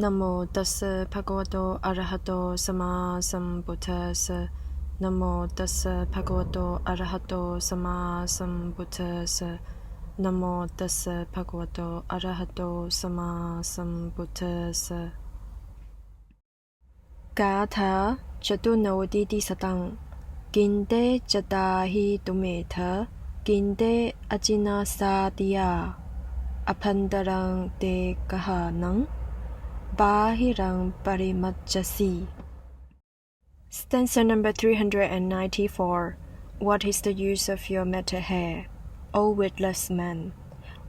นะโมตัสสะภะคะวะโตอะระหะโตสัมมาสัมพุทธัสสะนะโมตัสสะภะคะวะโตอะระหะโตสัมมาสัมพุทธัสสะนะโมตัสสะภะคะวะโตอะระหะโตสัมมาสัมพุทธัสสะกาถาจตุนวติติสตังกินเตจตาหิตุเมธะกินเตอจินาสาติยาอภันตรังเตกหานังBahirang Parimajjasi. Stanza number 394. What is the use of your matted hair, O witless man?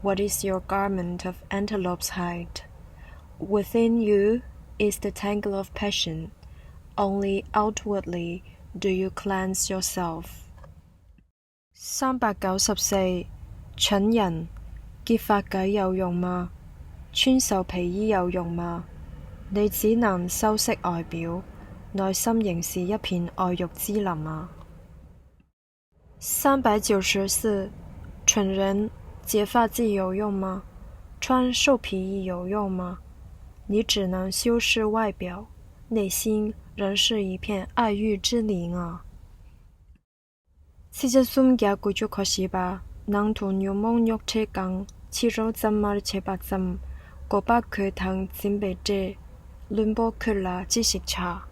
What is your garment of antelope's hide? Within you is the tangle of passion. Only outwardly do you cleanse yourself. 394. 蠢人，結髮髻有用嗎？穿獸皮衣有用嗎？你只能修飾外表，內心仍是一片愛欲之林啊。394. 蠢人，結髮劑有用嗎？穿獸皮衣有用嗎？你只能修飾外表，內心仍是一片愛欲之林啊。4숨겨 구죽하시바 낭돈 요몽욕 채강 치로 짠말 제바짬 꼬박 그 당 진배제 룬보 클라 지식차